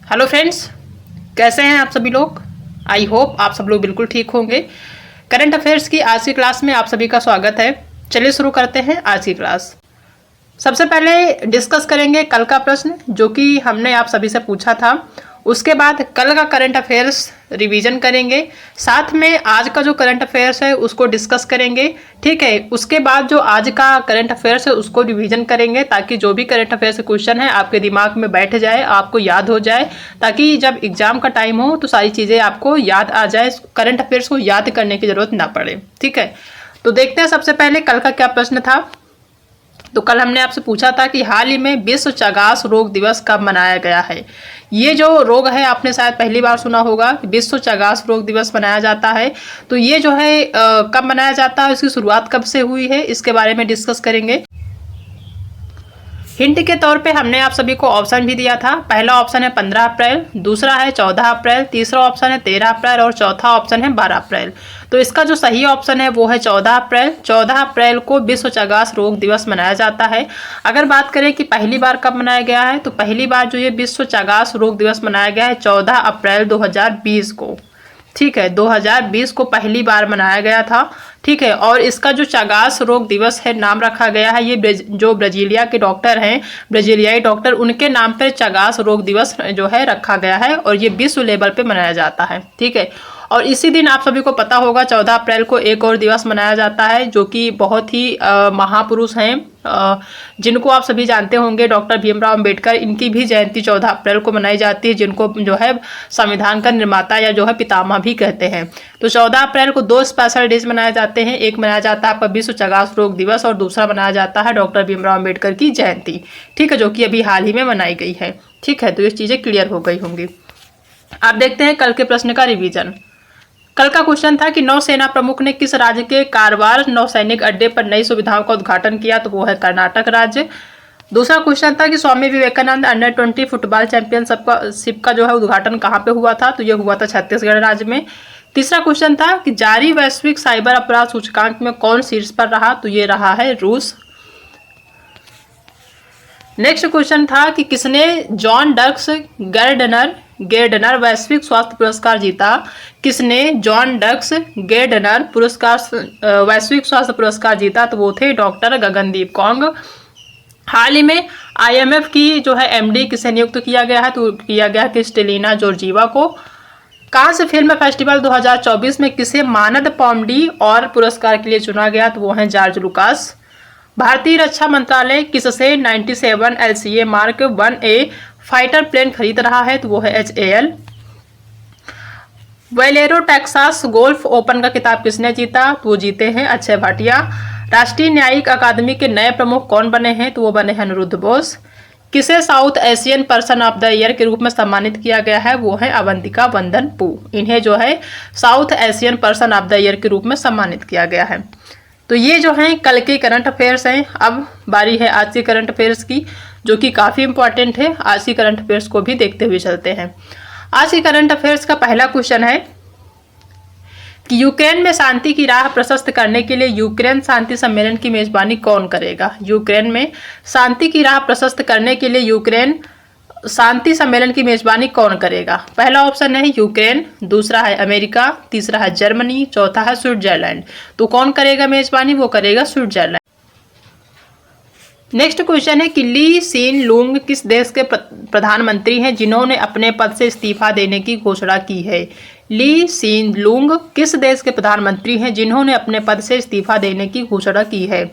Hello friends, कैसे हैं आप सभी लोग। आई होप आप सब लोग बिल्कुल ठीक होंगे। करंट अफेयर्स की आज की क्लास में आप सभी का स्वागत है। चलिए शुरू करते हैं आज की क्लास। सबसे पहले डिस्कस करेंगे कल का प्रश्न जो कि हमने आप सभी से पूछा था। उसके बाद कल का करंट अफेयर्स रिवीजन करेंगे, साथ में आज का जो करंट अफेयर्स है उसको डिस्कस करेंगे। ठीक है, उसके बाद जो आज का करंट अफेयर्स है उसको रिवीजन करेंगे ताकि जो भी करंट अफेयर्स क्वेश्चन है आपके दिमाग में बैठ जाए, आपको याद हो जाए, ताकि जब एग्जाम का टाइम हो तो सारी चीज़ें आपको याद आ जाए, करंट अफेयर्स को याद करने की जरूरत ना पड़े। ठीक है, तो देखते हैं सबसे पहले कल का क्या प्रश्न था। तो कल हमने आपसे पूछा था कि हाल ही में विश्व चगास रोग दिवस कब मनाया गया है। ये जो रोग है आपने शायद पहली बार सुना होगा कि विश्व चगास रोग दिवस मनाया जाता है। तो ये जो है कब मनाया जाता है, इसकी शुरुआत कब से हुई है, इसके बारे में डिस्कस करेंगे। हिंट के तौर पे हमने आप सभी को ऑप्शन भी दिया था। पहला ऑप्शन है 15 अप्रैल, दूसरा है 14 अप्रैल, तीसरा ऑप्शन है 13 अप्रैल और चौथा ऑप्शन है 12 अप्रैल। तो इसका जो सही ऑप्शन है वो है 14 अप्रैल। 14 अप्रैल को विश्व चगास रोग दिवस मनाया जाता है। अगर बात करें कि पहली बार कब मनाया गया है, तो पहली बार जो ये विश्व चगास रोग दिवस मनाया गया है 14 अप्रैल 2020 को। ठीक है, 2020 को पहली बार मनाया गया था। ठीक है, और इसका जो चगास रोग दिवस है नाम रखा गया है, ये जो ब्राजीलिया के डॉक्टर हैं, ब्राजीलियाई डॉक्टर, उनके नाम पर चगास रोग दिवस जो है रखा गया है और ये विश्व लेवल पे मनाया जाता है। ठीक है, और इसी दिन आप सभी को पता होगा 14 अप्रैल को एक और दिवस मनाया जाता है जो कि बहुत ही महापुरुष हैं, जिनको आप सभी जानते होंगे, डॉक्टर भीमराव अंबेडकर। इनकी भी जयंती 14 अप्रैल को मनाई जाती है, जिनको जो है संविधान का निर्माता या जो है पितामह भी कहते हैं। तो 14 अप्रैल को दो स्पेशल डेज मनाए जाते हैं। एक मनाया जाता है आपका विश्व चगास रोग दिवस और दूसरा मनाया जाता है डॉक्टर भीमराव अंबेडकर की जयंती। ठीक है, जो कि अभी हाल ही में मनाई गई है। ठीक है, तो ये चीज़ें क्लियर हो गई होंगी। आप देखते हैं कल के प्रश्न का रिविजन। कल का क्वेश्चन था कि नौसेना प्रमुख ने किस राज्य के कारवार नौसैनिक अड्डे पर नई सुविधाओं का उद्घाटन किया, तो वो है कर्नाटक राज्य। दूसरा क्वेश्चन था कि Swami Vivekananda under 20 football championship का जो है उद्घाटन कहाँ पे हुआ था, तो ये हुआ था छत्तीसगढ़ राज्य में। तीसरा क्वेश्चन था कि जारी वैश्विक साइबर अपराध सूचकांक में कौन शीर्ष पर रहा, तो ये रहा है रूस। नेक्स्ट क्वेश्चन था कि किसने जॉन डक्स गेर्डनर वैश्विक स्वास्थ्य पुरस्कार जीता। किसने जॉन डक्स गेर्डनर पुरस्कार वैश्विक स्वास्थ्य पुरस्कार जीता, तो वो थे डॉक्टर गगनदीप कौंग। हाल ही में IMF की जो है MD किसे नियुक्त किया गया है, तो किया गया क्रिस्टेलिना जॉर्जीवा को। कांस फिल्म फेस्टिवल 2024 में किसे मानद पॉम्डी और पुरस्कार के लिए चुना गया, तो वो है जॉर्ज लुकास। भारतीय रक्षा मंत्रालय किससे 97 LCA mark 1A fighter plane खरीद रहा है, तो वो है HAL। वेलेरो टेक्सास गोल्फ ओपन का खिताब किसने जीता, तो वो जीते हैं अक्षय भाटिया। राष्ट्रीय न्यायिक अकादमी के नए प्रमुख कौन बने हैं, तो वो बने हैं अनिरुद्ध बोस। किसे south Asian person of the year के रूप में सम्मानित किया गया है, वो है अवंतिका वंदन पू। इन्हें जो है south Asian person of the year के रूप में सम्मानित किया गया है। तो ये जो है कल के करंट अफेयर्स हैं। अब बारी है आज के करंट अफेयर्स की, जो कि काफ़ी इंपॉर्टेंट है। आज की करंट अफेयर्स को भी देखते हुए चलते हैं। आज की करंट अफेयर्स का पहला क्वेश्चन है कि यूक्रेन में शांति की राह प्रशस्त करने के लिए यूक्रेन शांति सम्मेलन की मेजबानी कौन करेगा। यूक्रेन में शांति की राह प्रशस्त करने के लिए यूक्रेन शांति सम्मेलन की मेजबानी कौन करेगा। पहला ऑप्शन है यूक्रेन, दूसरा है अमेरिका, तीसरा है जर्मनी, चौथा है स्विट्जरलैंड। तो कौन करेगा मेजबानी, वो करेगा स्विट्जरलैंड। नेक्स्ट क्वेश्चन है कि ली सीन लुंग किस देश के प्रधानमंत्री हैं जिन्होंने अपने पद से इस्तीफा देने की घोषणा की है। ली सीन लुंग किस देश के प्रधानमंत्री हैं जिन्होंने अपने पद से इस्तीफा देने की घोषणा की है।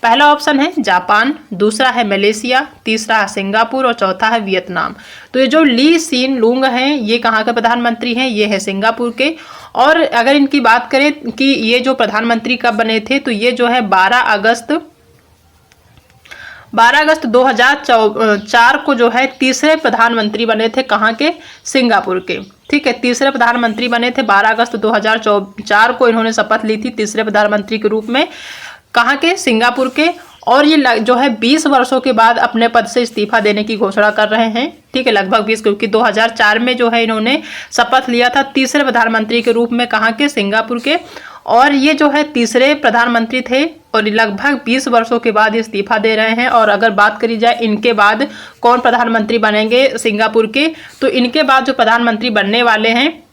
पहला ऑप्शन है जापान, दूसरा है मलेशिया, तीसरा है सिंगापुर और चौथा है वियतनाम। तो ये जो ली सीन लुंग हैं ये कहाँ के प्रधानमंत्री हैं, ये है सिंगापुर के। और अगर इनकी बात करें कि ये जो प्रधानमंत्री कब बने थे, तो ये जो है 12 अगस्त 2004 को जो है तीसरे प्रधानमंत्री बने थे, कहाँ के, सिंगापुर के। ठीक है, तीसरे प्रधानमंत्री बने थे। 12 अगस्त 2004 को इन्होंने शपथ ली थी तीसरे प्रधानमंत्री के रूप में, कहाँ के, सिंगापुर के। और ये जो है 20 वर्षों के बाद अपने पद से इस्तीफा देने की घोषणा कर रहे हैं। ठीक है, लगभग 20, क्योंकि 2004 में जो है इन्होंने शपथ लिया था तीसरे प्रधानमंत्री के रूप में, कहाँ के, सिंगापुर के। और ये जो है तीसरे प्रधानमंत्री थे और लगभग 20 वर्षों के बाद इस्तीफा दे रहे हैं। और अगर बात करी जाए इनके बाद कौन प्रधानमंत्री बनेंगे सिंगापुर के, तो इनके बाद जो प्रधानमंत्री बनने वाले हैं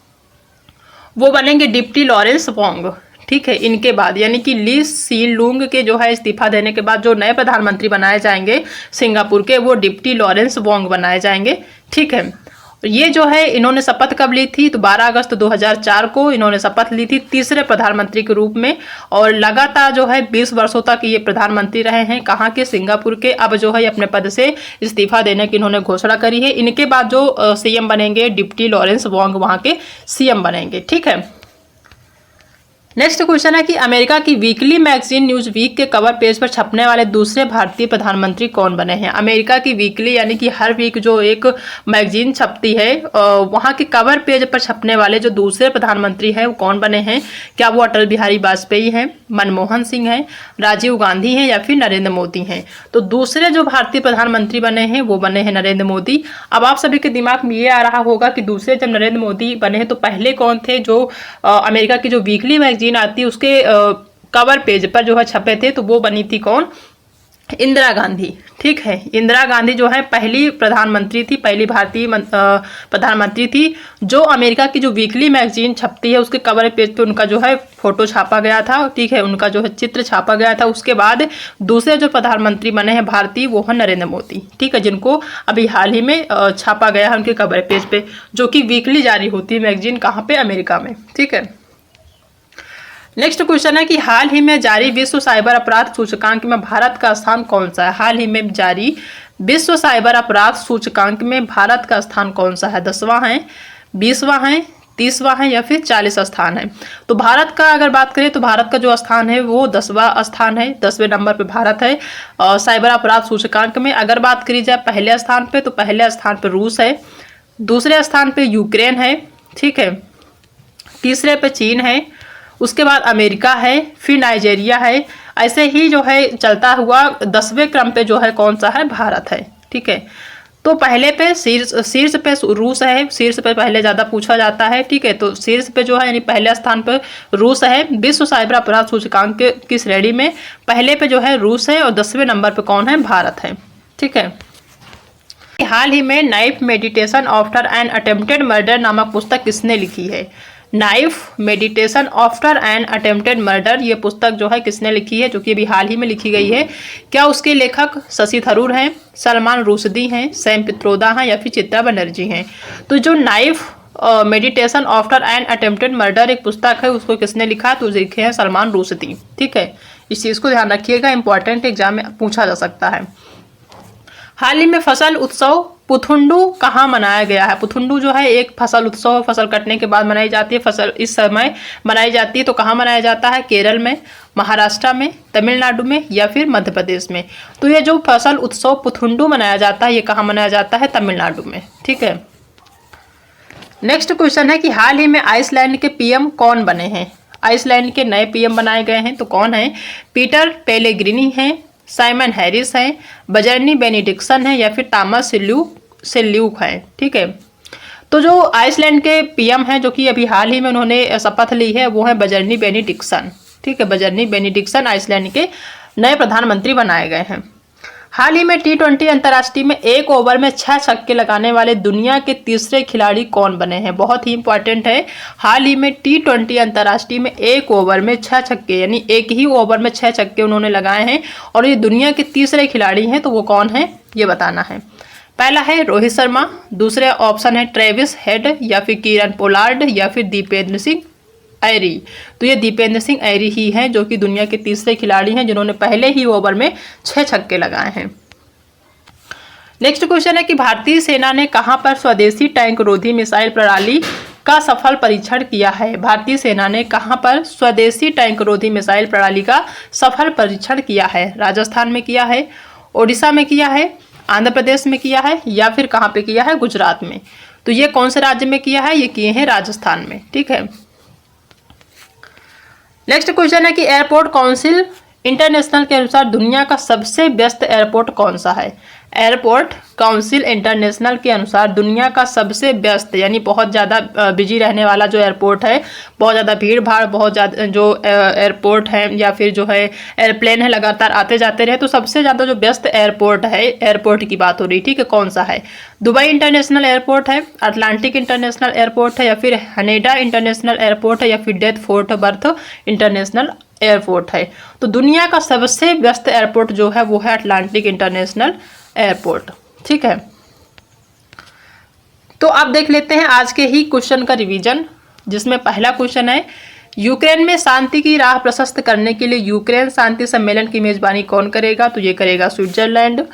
वो बनेंगे डिप्टी लॉरेंस वोंग। ठीक है, इनके बाद यानी कि ली सीन लूंग के जो है इस्तीफा देने के बाद जो नए प्रधानमंत्री बनाए जाएंगे सिंगापुर के, वो डिप्टी लॉरेंस वोंग बनाए जाएंगे। ठीक है, ये जो है इन्होंने शपथ कब ली थी, तो 12 अगस्त 2004 को इन्होंने शपथ ली थी तीसरे प्रधानमंत्री के रूप में। और लगातार जो है 20 वर्षों तक ये प्रधानमंत्री रहे हैं। कहाँ के, सिंगापुर के। अब जो है अपने पद से इस्तीफा देने की इन्होंने घोषणा करी है। इनके बाद जो सीएम बनेंगे डिप्टी लॉरेंस वोंग वहाँ के सीएम बनेंगे। ठीक है, नेक्स्ट क्वेश्चन है कि अमेरिका की वीकली मैगजीन न्यूज वीक के कवर पेज पर छपने वाले दूसरे भारतीय प्रधानमंत्री कौन बने हैं। अमेरिका की वीकली यानी कि हर वीक जो एक मैगजीन छपती है वहाँ के कवर पेज पर छपने वाले जो दूसरे प्रधानमंत्री हैं वो कौन बने हैं। क्या वो अटल बिहारी वाजपेयी हैं, मनमोहन सिंह हैं, राजीव गांधी हैं या फिर नरेंद्र मोदी हैं। तो दूसरे जो भारतीय प्रधानमंत्री बने हैं वो बने हैं नरेंद्र मोदी। अब आप सभी के दिमाग में ये आ रहा होगा कि दूसरे जब नरेंद्र मोदी बने हैं तो पहले कौन थे। जो अमेरिका की जो वीकली मैगजीन आती है उसके कवर पेज पर जो है छपे थे, तो वो बनी थी कौन, इंदिरा गांधी। ठीक है, इंदिरा गांधी जो है पहली प्रधानमंत्री थी, पहली भारतीय प्रधानमंत्री थी जो अमेरिका की जो वीकली मैगजीन छपती है उसके कवर पेज पे उनका जो है फोटो छापा गया था। ठीक है, उनका जो है चित्र छापा गया था। उसके बाद दूसरे जो प्रधानमंत्री बने हैं भारतीय वो है नरेंद्र मोदी। ठीक है, जिनको अभी हाल ही में छापा गया है उनके कवर पेज पे, जो कि वीकली जारी होती है मैगजीन, कहाँ पे, अमेरिका में। ठीक है, नेक्स्ट क्वेश्चन है कि हाल ही में जारी विश्व साइबर अपराध सूचकांक में भारत का स्थान कौन सा है। हाल ही में जारी विश्व साइबर अपराध सूचकांक में भारत का स्थान कौन सा है। 10वां है, 20वां है, 30वां है या फिर 40 स्थान है। तो भारत का अगर बात करें तो भारत का जो स्थान है वो 10वां स्थान है, 10वें नंबर पे भारत है साइबर अपराध सूचकांक में। अगर बात करी जाए पहले स्थान पे, तो पहले स्थान पे रूस है, दूसरे स्थान पे यूक्रेन है। ठीक है, तीसरे पे चीन है, उसके बाद अमेरिका है, फिर नाइजीरिया है। ऐसे ही जो है चलता हुआ 10वें क्रम पे जो है कौन सा है, भारत है। ठीक है, तो पहले पे शीर्ष पे रूस है, शीर्ष पे पहले ज़्यादा पूछा जाता है। ठीक है, तो शीर्ष पे जो है यानी पहले स्थान पर रूस है। विश्व साइबर अपराध सूचकांक की श्रेणी में पहले पे जो है रूस है और 10वें नंबर पे कौन है, भारत है। ठीक है, हाल ही में knife meditation after an attempted murder नामक पुस्तक किसने लिखी है। Knife meditation after an attempted murder, ये पुस्तक जो है किसने लिखी है, जो कि अभी हाल ही में लिखी गई है। क्या उसके लेखक शशि थरूर हैं, सलमान रुश्दी हैं, सैम पित्रोदा हैं या फिर चित्रा बनर्जी हैं। तो जो knife meditation after an attempted murder एक पुस्तक है उसको किसने लिखा, तो लिखे हैं सलमान रुश्दी। ठीक है, इस चीज़ को ध्यान रखिएगा, इंपॉर्टेंट एग्जाम में पूछा जा सकता है। हाल ही में फसल उत्सव पुथुंडू कहाँ मनाया गया है। पुथुंडू जो है एक फसल उत्सव, फसल कटने के बाद मनाई जाती है, फसल इस समय मनाई जाती है। तो कहाँ मनाया जाता है, केरल में, महाराष्ट्र में, तमिलनाडु में या फिर मध्य प्रदेश में। तो ये जो फसल उत्सव पुथुंडू मनाया जाता है ये कहाँ मनाया जाता है, तमिलनाडु में। ठीक है, नेक्स्ट क्वेश्चन है कि हाल ही में आइसलैंड के पीएम कौन बने हैं। आइसलैंड के नए पीएम बनाए गए हैं, तो कौन है, पीटर पेलेग्रिनी हैं, साइमन हैरिस है, बजरनी बेनिडिक्सन है या फिर टॉमस सेल्यूक है। ठीक है, तो जो आइसलैंड के पीएम हैं जो कि अभी हाल ही में उन्होंने शपथ ली है वो है बजरनी बेनिडिक्सन। ठीक है, बजरनी बेनिडिक्सन आइसलैंड के नए प्रधानमंत्री बनाए गए हैं। हाल ही में T20 अंतर्राष्ट्रीय में 1 ओवर में 6 छक्के लगाने वाले दुनिया के तीसरे खिलाड़ी कौन बने हैं। बहुत ही इंपॉर्टेंट है, हाल ही में T20 अंतर्राष्ट्रीय में 1 ओवर में 6 छक्के यानी एक ही ओवर में 6 छक्के उन्होंने लगाए हैं और ये दुनिया के तीसरे खिलाड़ी हैं। तो वो कौन है ये बताना है। पहला है रोहित शर्मा, दूसरे ऑप्शन है ट्रेविस हेड या फिर किरण पोलार्ड या फिर दीपेंद्र सिंह ऐरी। तो ये दीपेंद्र सिंह ऐरी ही हैं जो कि दुनिया के तीसरे खिलाड़ी हैं जिन्होंने पहले ही ओवर में 6 छक्के लगाए हैं। नेक्स्ट क्वेश्चन है कि भारतीय सेना ने कहां पर स्वदेशी टैंक रोधी मिसाइल प्रणाली का सफल परीक्षण किया है। भारतीय सेना ने कहां पर स्वदेशी टैंक रोधी मिसाइल प्रणाली का सफल परीक्षण किया है। राजस्थान में किया है, ओडिशा में किया है, आंध्र प्रदेश में किया है या फिर कहाँ पे किया है, गुजरात में। तो ये कौन से राज्य में किया है, ये किए हैं राजस्थान में। ठीक है, नेक्स्ट क्वेश्चन है कि एयरपोर्ट काउंसिल इंटरनेशनल के अनुसार दुनिया का सबसे व्यस्त एयरपोर्ट कौन सा है? एयरपोर्ट काउंसिल इंटरनेशनल के अनुसार दुनिया का सबसे व्यस्त यानी बहुत ज़्यादा बिजी रहने वाला जो एयरपोर्ट है, बहुत ज़्यादा भीड़ भाड़, बहुत ज़्यादा जो एयरपोर्ट है या फिर जो है एयरप्लेन है लगातार आते जाते रहे, तो सबसे ज़्यादा जो व्यस्त एयरपोर्ट है, एयरपोर्ट की बात हो रही, ठीक है, कौन सा है? दुबई इंटरनेशनल एयरपोर्ट है, अटलांटिक इंटरनेशनल एयरपोर्ट है, या फिर हनेडा इंटरनेशनल एयरपोर्ट है, या फिर death fort birth international airport है? तो दुनिया का सबसे व्यस्त एयरपोर्ट जो है वो है अटलांटिक इंटरनेशनल एयरपोर्ट, ठीक है। तो अब देख लेते हैं आज के ही क्वेश्चन का रिवीजन, जिसमें पहला क्वेश्चन है यूक्रेन में शांति की राह प्रशस्त करने के लिए यूक्रेन शांति सम्मेलन की मेजबानी कौन करेगा? तो ये करेगा स्विट्जरलैंड।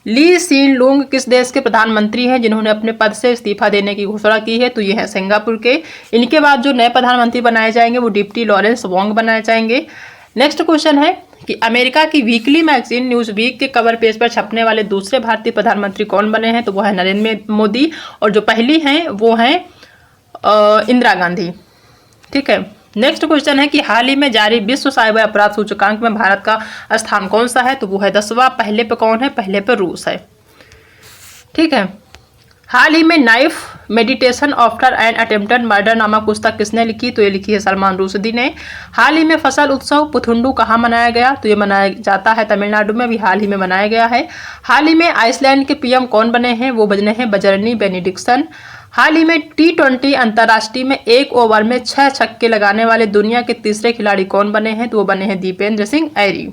ली सीन लुंग किस देश के प्रधानमंत्री हैं जिन्होंने अपने पद से इस्तीफा देने की घोषणा की है? तो ये है सिंगापुर के। इनके बाद जो नए प्रधानमंत्री बनाए जाएंगे वो डिप्टी लॉरेंस वोंग बनाए जाएंगे। नेक्स्ट क्वेश्चन है कि अमेरिका की वीकली मैगजीन न्यूज वीक के कवर पेज पर छपने वाले दूसरे भारतीय प्रधानमंत्री कौन बने हैं? तो वो है नरेंद्र मोदी, और जो पहली हैं वो हैं इंदिरा गांधी, ठीक है। नेक्स्ट क्वेश्चन है कि हाल ही में जारी विश्व साइबर अपराध सूचकांक में भारत का स्थान कौन सा है? तो वो है 10वां। पहले पे कौन है? पहले पे रूस है, ठीक है। हाल ही में knife meditation after an attempted murder नामक पुस्तक किसने लिखी? तो ये लिखी है सलमान रुश्दी ने। हाल ही में फसल उत्सव पुथुंडू कहाँ मनाया गया? तो ये मनाया जाता है तमिलनाडु में, अभी हाल ही में मनाया गया है। हाल ही में आइसलैंड के पीएम कौन बने हैं? वो बने हैं बजरनी बेनिडिक्सन। हाल ही में T20 अंतर्राष्ट्रीय में 1 ओवर में 6 छक्के लगाने वाले दुनिया के तीसरे खिलाड़ी कौन बने हैं? तो वो बने हैं दीपेंद्र सिंह ऐरी।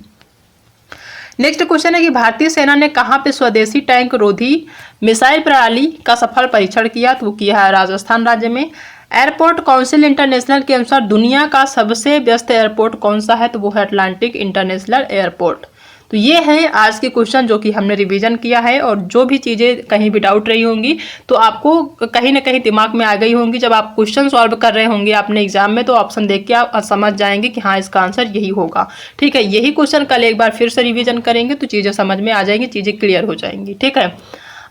नेक्स्ट क्वेश्चन है कि भारतीय सेना ने कहां पे स्वदेशी टैंक रोधी मिसाइल प्रणाली का सफल परीक्षण किया? तो वो किया है राजस्थान राज्य में। एयरपोर्ट काउंसिल इंटरनेशनल के अनुसार दुनिया का सबसे व्यस्त एयरपोर्ट कौन सा है? तो वो है अटलांटिक इंटरनेशनल एयरपोर्ट। तो ये है आज के क्वेश्चन जो कि हमने रिवीजन किया है, और जो भी चीज़ें कहीं भी डाउट रही होंगी तो आपको कहीं ना कहीं दिमाग में आ गई होंगी। जब आप क्वेश्चन सॉल्व कर रहे होंगे अपने एग्जाम में, तो ऑप्शन देख के आप समझ जाएंगे कि हाँ इसका आंसर यही होगा, ठीक है। यही क्वेश्चन कल एक बार फिर से रिविजन करेंगे तो चीज़ें समझ में आ जाएंगी, चीज़ें क्लियर हो जाएंगी, ठीक है।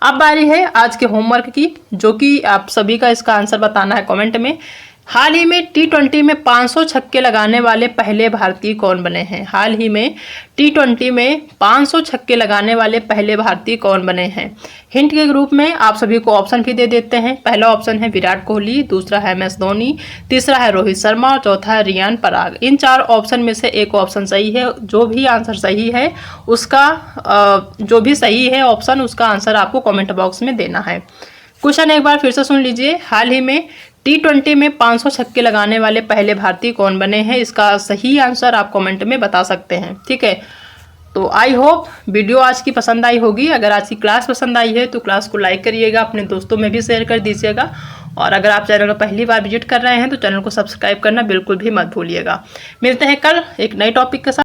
अब बारी है आज के होमवर्क की, जो कि आप सभी का इसका आंसर बताना है कमेंट में। हाल ही में T20 में 500 छक्के लगाने वाले पहले भारतीय कौन बने हैं? हाल ही में T20 में 500 छक्के लगाने वाले पहले भारतीय कौन बने हैं? हिंट के ग्रुप में आप सभी को ऑप्शन भी दे देते हैं। पहला ऑप्शन है विराट कोहली, दूसरा है MS धोनी, तीसरा है रोहित शर्मा और चौथा है रियान पराग। इन 4 ऑप्शन में से एक ऑप्शन सही है। जो भी आंसर सही है उसका जो भी सही है ऑप्शन, उसका आंसर आपको कॉमेंट बॉक्स में देना है। क्वेश्चन एक बार फिर से सुन लीजिए। हाल ही में T20 में 500 छक्के लगाने वाले पहले भारतीय कौन बने हैं? इसका सही आंसर आप कमेंट में बता सकते हैं, ठीक है। तो आई होप वीडियो आज की पसंद आई होगी। अगर आज की क्लास पसंद आई है तो क्लास को लाइक करिएगा, अपने दोस्तों में भी शेयर कर दीजिएगा, और अगर आप चैनल को पहली बार विजिट कर रहे हैं तो चैनल को सब्सक्राइब करना बिल्कुल भी मत भूलिएगा। मिलते हैं कल एक नए टॉपिक के साथ।